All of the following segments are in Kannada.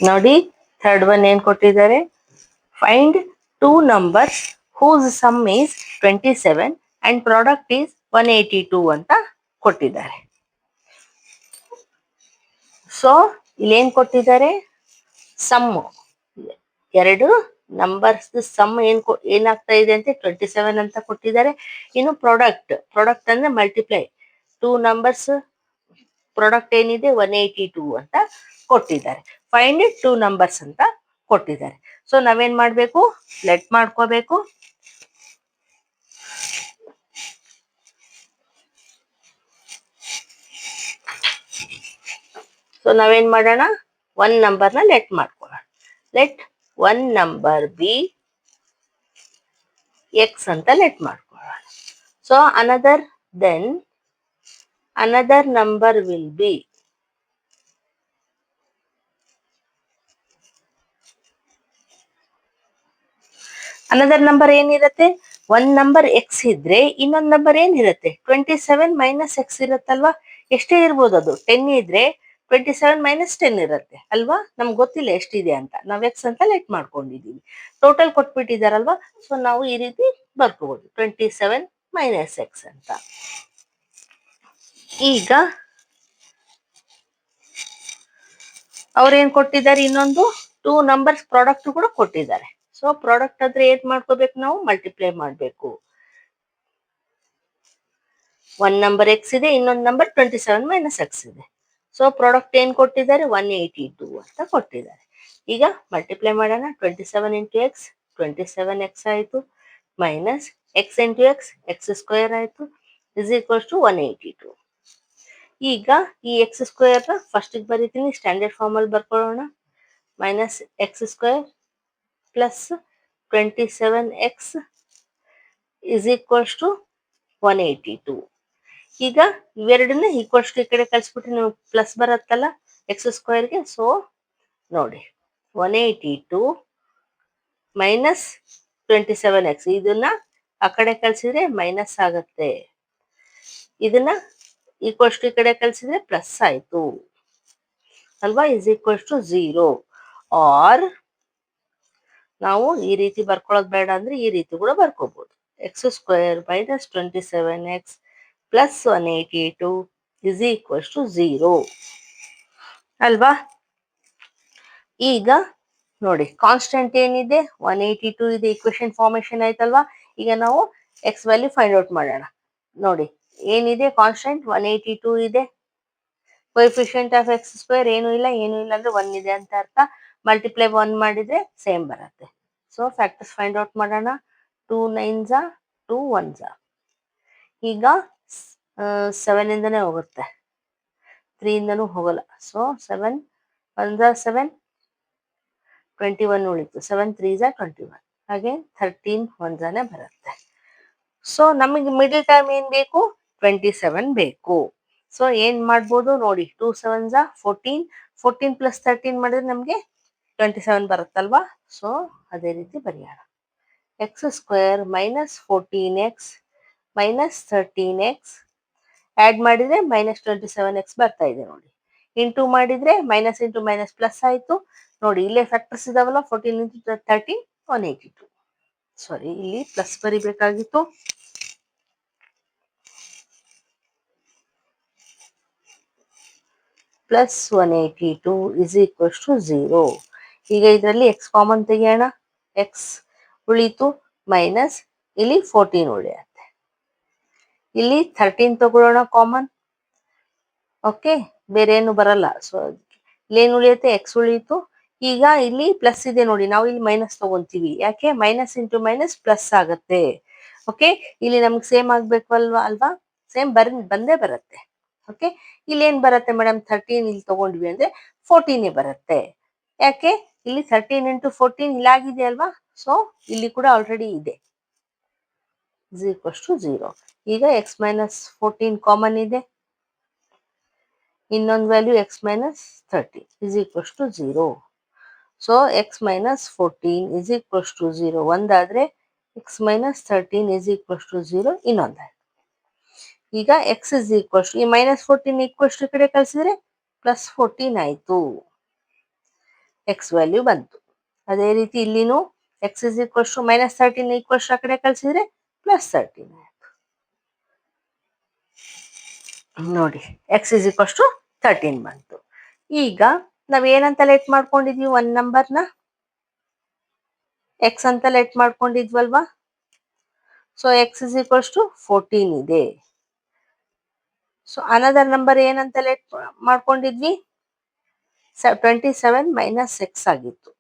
ನೋಡಿ ಥರ್ಡ್ ಒನ್ ಏನ್ ಕೊಟ್ಟಿದ್ದಾರೆ, find two numbers whose sum is 27 and product is 182 ಅಂತ ಕೊಟ್ಟಿದ್ದಾರೆ. ಸೊ ಇಲ್ಲೇನ್ ಕೊಟ್ಟಿದ್ದಾರೆ, ಸಮ್ಮು ಎರಡು ನಂಬರ್ಸ್ ಸಮ್ ಏನಾಗ್ತಾ ಇದೆ ಅಂತ 27 ಅಂತ ಕೊಟ್ಟಿದ್ದಾರೆ. ಇನ್ನು ಪ್ರಾಡಕ್ಟ್ ಅಂದ್ರೆ ಮಲ್ಟಿಪ್ಲೈ, ಟೂ ನಂಬರ್ಸ್ ಪ್ರಾಡಕ್ಟ್ ಏನಿದೆ 182 ಅಂತ ಕೊಟ್ಟಿದ್ದಾರೆ. ಫೈಂಡ್ ಟೂ ನಂಬರ್ಸ್ ಅಂತ ಕೊಟ್ಟಿದ್ದಾರೆ. ಸೊ ನಾವೇನ್ ಮಾಡ್ಬೇಕು, ಲೆಟ್ ಮಾಡ್ಕೋಬೇಕು. ಸೊ ನಾವೇನ್ ಮಾಡೋಣ, ಒನ್ ನಂಬರ್ನ ಲೆಟ್ ಮಾಡ್ಕೊಳ್ಳೋಣ. Let one number B X ಅಂತ ಲೆಟ್ ಮಾಡ್ಕೊಳ್ಳೋಣ. So another number will be another number ಏನಿರುತ್ತೆ, ಒಂದ್ ನಂಬರ್ ಎಕ್ಸ್ ಇದ್ರೆ ಇನ್ನೊಂದ್ ನಂಬರ್ ಏನಿರುತ್ತೆ 27 ಮೈನಸ್ ಎಕ್ಸ್ ಇರುತ್ತಲ್ವಾ. ಎಷ್ಟೇ ಇರ್ಬೋದು, ಅದು 10 ಇದ್ರೆ 27 ಮೈನಸ್ 10 ಇರುತ್ತೆ ಅಲ್ವಾ. ನಮ್ಗೆ ಗೊತ್ತಿಲ್ಲ ಎಷ್ಟಿದೆ ಅಂತ, ನಾವ್ ಎಕ್ಸ್ ಅಂತ ಲೆಟ್ ಮಾಡ್ಕೊಂಡಿದೀವಿ. ಟೋಟಲ್ ಕೊಟ್ಬಿಟ್ಟಿದಾರಲ್ವಾ, ಸೊ ನಾವು ಈ ರೀತಿ ಬರ್ಕೋಬಹುದು 27 ಮೈನಸ್ ಎಕ್ಸ್ ಅಂತ. ಈಗ ಅವ್ರೇನ್ ಕೊಟ್ಟಿದ್ದಾರೆ, ಇನ್ನೊಂದು ಟೂ ನಂಬರ್ಸ್ ಪ್ರಾಡಕ್ಟ್ ಕೂಡ ಕೊಟ್ಟಿದ್ದಾರೆ. ಸೊ ಪ್ರಾಡಕ್ಟ್ ಆದ್ರೆ ಏನ್ ಮಾಡ್ಕೋಬೇಕು, ನಾವು ಮಲ್ಟಿಪ್ಲೈ ಮಾಡ್ಬೇಕು. ಒನ್ ನಂಬರ್ ಎಕ್ಸ್ ಇದೆ, ಇನ್ನೊಂದು ನಂಬರ್ 27 ಮೈನಸ್ ಎಕ್ಸ್ ಇದೆ. ಸೊ ಪ್ರಾಡಕ್ಟ್ ಏನ್ ಕೊಟ್ಟಿದ್ದಾರೆ, 182 ಅಂತ ಕೊಟ್ಟಿದ್ದಾರೆ. ಈಗ ಮಲ್ಟಿಪ್ಲೈ ಮಾಡೋಣ. 27 ಇಂಟು ಎಕ್ಸ್ 27 ಎಕ್ಸ್ ಆಯ್ತು, minus x into x square ಆಯ್ತು, ಇಸ್ ಈಕ್ವಲ್ಸ್ ಟು 182. ಈಗ ಈ ಎಕ್ಸ್ ಸ್ಕ್ವೇರ್ ಫಸ್ಟ್ ಬರೀತೀನಿ, ಸ್ಟ್ಯಾಂಡರ್ಡ್ ಫಾರ್ಮ್ ಅಲ್ಲಿ ಬರ್ಕೊಳ್ಳೋಣ. Minus x square plus 27x is equals to 182. ಈಗ ಇವೆರಡನ್ನ ಈಕ್ವಲ್ಸ್ ಟು ಈ ಕಡೆ ಕಳಿಸ್ಬಿಟ್ರೆ ನೀವು ಪ್ಲಸ್ ಬರುತ್ತಲ್ಲ ಎಕ್ಸ್ ಸ್ಕ್ವೇರ್ಗೆ. ಸೊ ನೋಡಿ 182 ಮೈನಸ್ 27x, ಇದನ್ನ ಆ ಕಡೆ ಕಳ್ಸಿದ್ರೆ ಮೈನಸ್ ಆಗುತ್ತೆ, ಇದನ್ನ ಈಕ್ವಲ್ಸ್ ಟು ಈ ಕಡೆ ಕಳ್ಸಿದ್ರೆ ಪ್ಲಸ್ ಆಯ್ತು ಅಲ್ವಾ, ಇಸ್ ಈಕ್ವಲ್ಸ್ ಟು 0. ಆರ್ ನಾವು ಈ ರೀತಿ ಬರ್ಕೊಳ್ಳೋದು ಬೇಡ ಅಂದ್ರೆ ಈ ರೀತಿ ಕೂಡ ಬರ್ಕೋಬಹುದು. X square minus 27x plus 182 is equals to 0 ಅಲ್ವಾ. ಈಗ ನೋಡಿ ಕಾನ್ಸ್ಟೆಂಟ್ ಏನಿದೆ 182 ಇದೆ, ಈಕ್ವೇಶನ್ ಫಾರ್ಮೇಶನ್ ಆಯ್ತಲ್ವಾ. ಈಗ ನಾವು ಎಕ್ಸ್ ವ್ಯಾಲ್ಯೂ ಫೈಂಡ್ ಔಟ್ ಮಾಡೋಣ. ನೋಡಿ ಏನಿದೆ ಕಾನ್ಸ್ಟೆಂಟ್ 182 ಇದೆ. ಕೋಎಫಿಷಿಯಂಟ್ ಆಫ್ ಎಕ್ಸ್ ಸ್ಕ್ವೇರ್ ಏನೂ ಇಲ್ಲ ಅಂದ್ರೆ 1 ಇದೆ ಅಂತ ಅರ್ಥ. ಮಲ್ಟಿಪ್ಲೈ 1 ಮಾಡಿದ್ರೆ ಸೇಮ್ ಬರುತ್ತೆ. ಸೊ ಫ್ಯಾಕ್ಟರ್ಸ್ ಫೈಂಡ್ ಔಟ್ ಮಾಡೋಣ. 2 9s 2 1s. ಈಗ 7 ಇಂದನೇ ಹೋಗುತ್ತೆ, 3 ಇಂದನೂ ಹೋಗಲ್ಲ. ಸೊ 7 1s 7, 21 ಉಳಿತು. 7 3s 21, ಹಾಗೆ 13 1s ಬರುತ್ತೆ. ಸೊ ನಮಗೆ ಮಿಡಲ್ ಟರ್ಮ್ ಏನ್ ಬೇಕು, 27 ಬೇಕು. ಸೊ ಏನ್ ಮಾಡ್ಬೋದು ನೋಡಿ, 2 7s 14, 14 ಪ್ಲಸ್ 13 ಮಾಡಿದ್ರೆ ನಮ್ಗೆ 27 ಬರುತ್ತಲ್ವಾ. ಸೊ ಅದೇ ರೀತಿ ಬರೆಯೋಣ. X square minus 14x minus 13x add ಮಾಡಿದ್ರೆ ಮೈನಸ್ 27x ಬರ್ತಾ ಇದೆ ನೋಡಿ. ಇಂಟು ಮಾಡಿದ್ರೆ ಮೈನಸ್ ಇಂಟು ಮೈನಸ್ ಪ್ಲಸ್ ಆಯ್ತು ನೋಡಿ. ಇಲ್ಲೇ ಫ್ಯಾಕ್ಟರ್ಸ್ ಇದಾವಲ್ಲ, 14 ಇಂಟು 13 182. ಸಾರಿ, ಇಲ್ಲಿ ಪ್ಲಸ್ ಬರಿಬೇಕಾಗಿತ್ತು. Plus 182 is equals to 0. ಈಗ ಇದರಲ್ಲಿ ಎಕ್ಸ್ ಕಾಮನ್ ತೆಗೆಯೋಣ. ಎಕ್ಸ್ ಉಳಿತು, ಮೈನಸ್ ಇಲ್ಲಿ 14 ಉಳಿಯುತ್ತೆ. ಇಲ್ಲಿ 13 ತಗೊಳ್ಳೋಣ ಕಾಮನ್. ಓಕೆ, ಬೇರೆ ಏನು ಬರಲ್ಲ. ಸೊ ಇಲ್ಲೇನು ಉಳಿಯುತ್ತೆ, ಎಕ್ಸ್ ಉಳಿಯಿತು. ಈಗ ಇಲ್ಲಿ ಪ್ಲಸ್ ಇದೆ ನೋಡಿ, ನಾವು ಇಲ್ಲಿ ಮೈನಸ್ ತಗೊಂತೀವಿ. ಯಾಕೆ, ಮೈನಸ್ ಇಂಟು ಮೈನಸ್ ಪ್ಲಸ್ ಆಗುತ್ತೆ. ಓಕೆ, ಇಲ್ಲಿ ನಮ್ಗೆ ಸೇಮ್ ಆಗ್ಬೇಕು ಅಲ್ವಾ, ಸೇಮ್ ಬಂದೇ ಬರುತ್ತೆ. ಓಕೆ, ಇಲ್ಲಿ ಏನ್ ಬರುತ್ತೆ ಮೇಡಮ್, 13 ಇಲ್ಲಿ ತಗೊಂಡ್ವಿ ಅಂದ್ರೆ 14 ಬರುತ್ತೆ. ಯಾಕೆ, ಇಲ್ಲಿ 13 ಇಂಟು 14 ಇಲ್ಲಾಗಿದೆ ಅಲ್ವಾ. ಸೊ ಇಲ್ಲಿ ಕೂಡ ಆಲ್ರೆಡಿ ಇದೆ, ಇಸ್ ಈಕ್ವಲ್ಸ್ ಟು 0. ಈಗ ಎಕ್ಸ್ ಮೈನಸ್ 14 ಕಾಮನ್ ಇದೆ, ಇನ್ನೊಂದು value x minus 30 is equals to 0. So x minus 14 is equals to 0 ಒಂದಾದ್ರೆ, x minus 13 is equals to 0 ಇನ್ನೊಂದಾದ್ರೆ. ಈಗ ಎಕ್ಸ್ ಇಸ್ ಈಕ್ವಲ್ಸ್ ಈ ಮೈನಸ್ 14 ಈಕ್ವಲ್ಸ್ ಈ ಕಡೆ ಕಳಿಸಿದ್ರೆ ಪ್ಲಸ್ 14 ಆಯ್ತು. ಎಕ್ಸ್ ವ್ಯಾಲ್ಯೂ ಬಂತು. ಅದೇ ರೀತಿ ಇಲ್ಲಿನೂ x is equals to -13 equals ಆ ಕಡೆ ಕಳಿಸಿದ್ರೆ +13 ಆಯ್ತು. ನೋಡಿ ಎಕ್ಸ್ ಇಸ್ ಈಕ್ವಲ್ಸ್ ಟು 13 ಬಂತು. ಈಗ ನಾವ್ ಏನಂತ ಲೆಟ್ ಮಾಡ್ಕೊಂಡಿದ್ವಿ, ಒಂದ್ ನಂಬರ್ನ ಎಕ್ಸ್ ಅಂತ ಲೆಟ್ ಮಾಡ್ಕೊಂಡಿದ್ವಲ್ವಾ. So x is equals to 14 ಇದೆ. ಸೊ ಅನದರ್ ನಂಬರ್ ಏನಂತ ಲೆಟ್ ಮಾಡ್ಕೊಂಡಿದ್ವಿ, 27 ಮೈನಸ್ ಎಕ್ಸ್ ಆಗಿತ್ತು.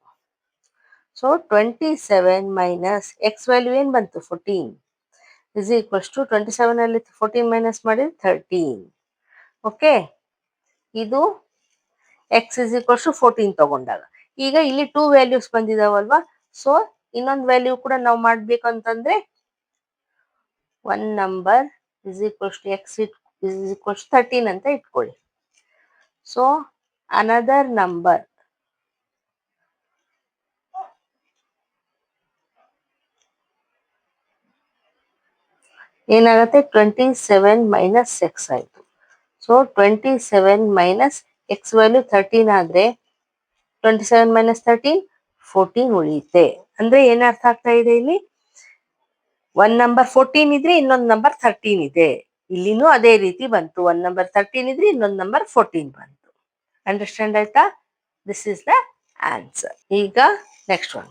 ಸೊ 27 ಮೈನಸ್ ಎಕ್ಸ್ ವ್ಯಾಲ್ಯೂ ಏನ್ ಬಂತು 14 ಇಸ್ ಈಕ್ವಲ್ಸ್ ಟು 27 ಅಲ್ಲಿ 14 ಮೈನಸ್ ಮಾಡಿದ್ರೆ 13. ಓಕೆ, ಇದು ಎಕ್ಸ್ ಇಸ್ ಈಕ್ವಲ್ಸ್ ಟು 14 ತಗೊಂಡಾಗ. ಈಗ ಇಲ್ಲಿ 2 ವ್ಯಾಲ್ಯೂಸ್ ಬಂದಿದಾವಲ್ವಾ. ಸೊ ಇನ್ನೊಂದು ವ್ಯಾಲ್ಯೂ ಕೂಡ ನಾವು ಮಾಡ್ಬೇಕು ಅಂತಂದ್ರೆ one number is equals to x is equals 13 ಅಂತ ಇಟ್ಕೊಳ್ಳಿ. ಸೊ ಅನದರ್ ನಂಬರ್ ಏನಾಗುತ್ತೆ 27 ಮೈನಸ್ ಎಕ್ಸ್ ಆಯ್ತು. ಸೊ 27 ಮೈನಸ್ ಎಕ್ಸ್ ವ್ಯಾಲ್ಯೂ 13 ಆದ್ರೆ 27 ಮೈನಸ್ 13 14 ಉಳಿಯುತ್ತೆ. ಅಂದ್ರೆ ಏನ್ ಅರ್ಥ ಆಗ್ತಾ ಇದೆ ಇಲ್ಲಿ, ಒಂದ್ ನಂಬರ್ 14 ಇದ್ರೆ ಇನ್ನೊಂದು ನಂಬರ್ 13 ಇದೆ. ಇಲ್ಲಿನೂ ಅದೇ ರೀತಿ ಬಂತು, ಒಂದ್ ನಂಬರ್ 13 ಇದ್ರೆ ಇನ್ನೊಂದು ನಂಬರ್ 14 ಬಂತು. ಅಂಡರ್ಸ್ಟ್ಯಾಂಡ್ ಆಯ್ತಾ? This is the answer. ಈಗ ನೆಕ್ಸ್ಟ್ ಒನ್,